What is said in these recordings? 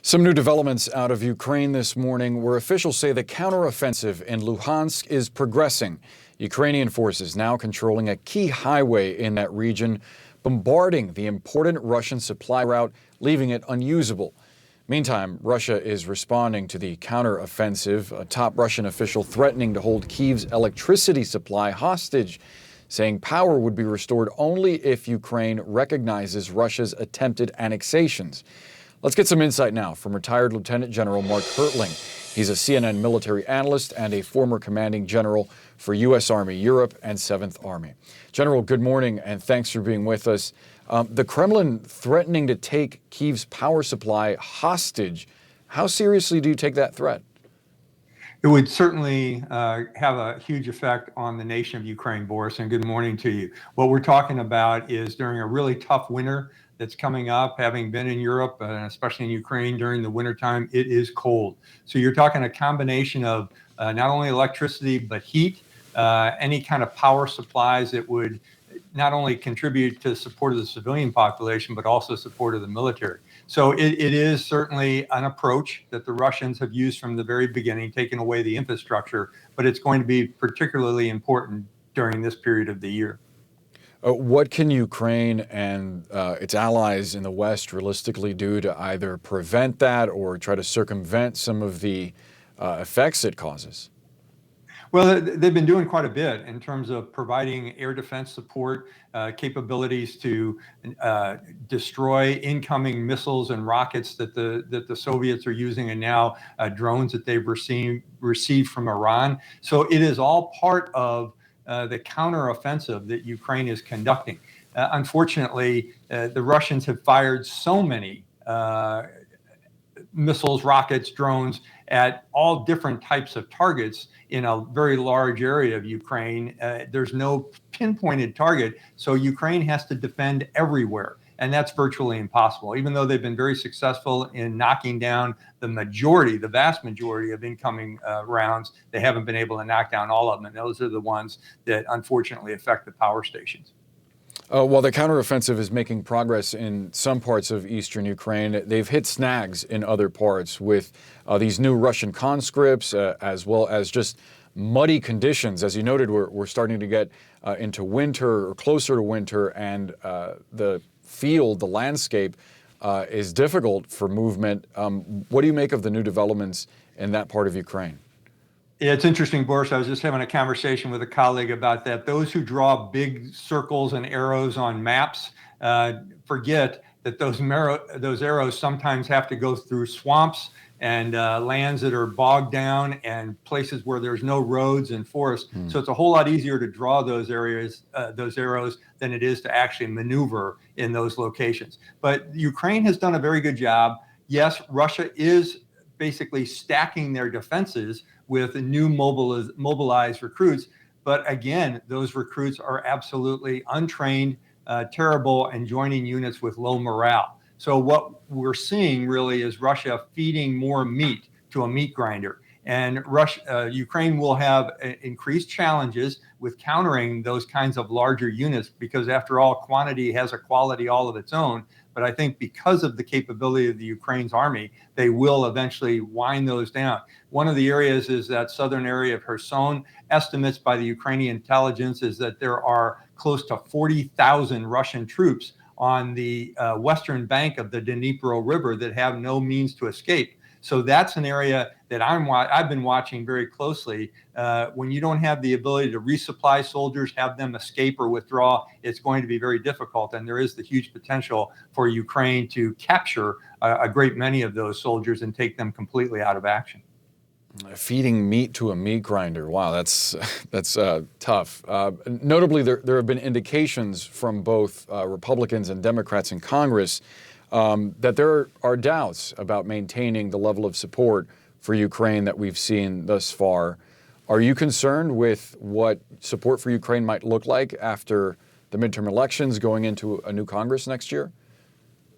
Some new developments out of Ukraine this morning, where officials say the counteroffensive in Luhansk is progressing. Ukrainian forces now controlling a key highway in that region, bombarding the important Russian supply route, leaving it unusable. Meantime, Russia is responding to the counteroffensive, a top Russian official threatening to hold Kyiv's electricity supply hostage, saying power would be restored only if Ukraine recognizes Russia's attempted annexations. Let's get some insight now from retired Lieutenant General Mark Hertling. He's a CNN military analyst and a former commanding general for U.S. Army Europe and 7th Army. General, good morning, and thanks for being with us. The Kremlin threatening to take Kyiv's power supply hostage. How seriously do you take that threat? It would certainly have a huge effect on the nation of Ukraine, Boris, and good morning to you. What we're talking about is during a really tough winter that's coming up, having been in Europe, especially in Ukraine during the wintertime, it is cold. So you're talking a combination of not only electricity, but heat, any kind of power supplies that would not only contribute to support of the civilian population, but also support of the military. So it is certainly an approach that the Russians have used from the very beginning, taking away the infrastructure, but it's going to be particularly important during this period of the year. What can Ukraine and its allies in the West realistically do to either prevent that or try to circumvent some of the effects it causes? Well, they've been doing quite a bit in terms of providing air defense support, capabilities to destroy incoming missiles and rockets that the Soviets are using, and now drones that they've received from Iran. So it is all part of the counteroffensive that Ukraine is conducting. Unfortunately, the Russians have fired so many missiles, rockets, drones at all different types of targets in a very large area of Ukraine. There's no pinpointed target, so Ukraine has to defend everywhere. And that's virtually impossible. Even though they've been very successful in knocking down the vast majority of incoming rounds, they haven't been able to knock down all of them. And those are the ones that unfortunately affect the power stations. While the counteroffensive is making progress in some parts of eastern Ukraine, they've hit snags in other parts with these new Russian conscripts, as well as just muddy conditions. As you noted, we're starting to get into winter or closer to winter, and the landscape is difficult for movement. What do you make of the new developments in that part of Ukraine? Yeah, it's interesting, Boris. I was just having a conversation with a colleague about that. Those who draw big circles and arrows on maps forget that those arrows sometimes have to go through swamps and lands that are bogged down and places where there's no roads and forests. So it's a whole lot easier to draw those arrows than it is to actually maneuver in those locations. But Ukraine has done a very good job. Yes, Russia is basically stacking their defenses with new mobilized recruits. But again, those recruits are absolutely untrained, terrible, and joining units with low morale. So what we're seeing really is Russia feeding more meat to a meat grinder. And Ukraine will have increased challenges with countering those kinds of larger units because, after all, quantity has a quality all of its own. But I think because of the capability of the Ukraine's army, they will eventually wind those down. One of the areas is that southern area of Kherson. Estimates by the Ukrainian intelligence is that there are close to 40,000 Russian troops on the western bank of the Dnipro River that have no means to escape. So that's an area that I've been watching very closely. When you don't have the ability to resupply soldiers, have them escape or withdraw, it's going to be very difficult. And there is the huge potential for Ukraine to capture a great many of those soldiers and take them completely out of action. Feeding meat to a meat grinder. Wow, that's tough. Notably, there have been indications from both Republicans and Democrats in Congress that there are doubts about maintaining the level of support for Ukraine that we've seen thus far. Are you concerned with what support for Ukraine might look like after the midterm elections, going into a new Congress next year?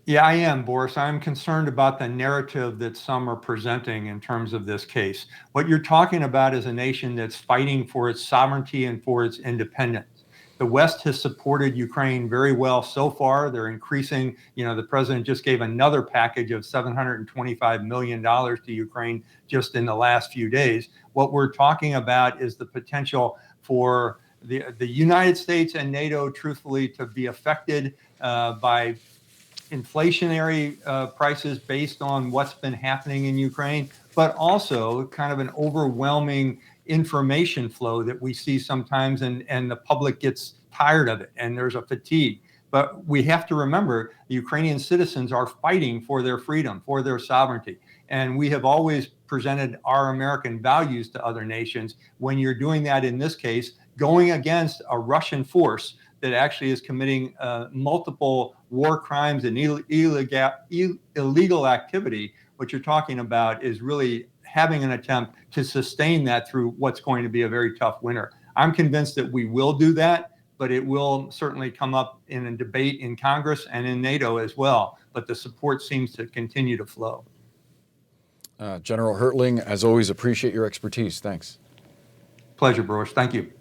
Yeah, I am, Boris. I'm concerned about the narrative that some are presenting in terms of this case. What you're talking about is a nation that's fighting for its sovereignty and for its independence. The West has supported Ukraine very well so far. They're increasing, the president just gave another package of $725 million to Ukraine just in the last few days. What we're talking about is the potential for the United States and NATO, truthfully, to be affected by inflationary prices based on what's been happening in Ukraine, but also kind of an overwhelming information flow that we see sometimes, and the public gets tired of it, and there's a fatigue. But we have to remember the Ukrainian citizens are fighting for their freedom, for their sovereignty. And we have always presented our American values to other nations. When you're doing that in this case, going against a Russian force that actually is committing multiple war crimes and illegal activity, what you're talking about is really having an attempt to sustain that through what's going to be a very tough winter. I'm convinced that we will do that, but it will certainly come up in a debate in Congress and in NATO as well. But the support seems to continue to flow. General Hertling, as always, appreciate your expertise. Thanks. Pleasure, Boris. Thank you.